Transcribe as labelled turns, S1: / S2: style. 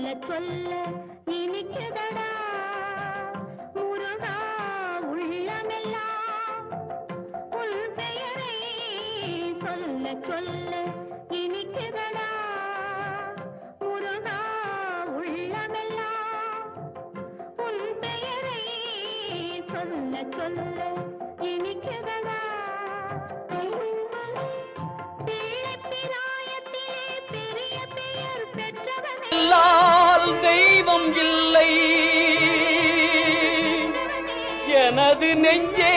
S1: சொல்ல இனிக்குதடா முருகா உள்ளமெல்லாம் உன் பெயரை சொல்ல சொல்ல இனிக்குதடா முருகா உள்ளமெல்லாம் உன் பெயரை சொல்ல சொல்ல இனிக்குதடா
S2: தெய்வம் இல்லை எனது நெஞ்சே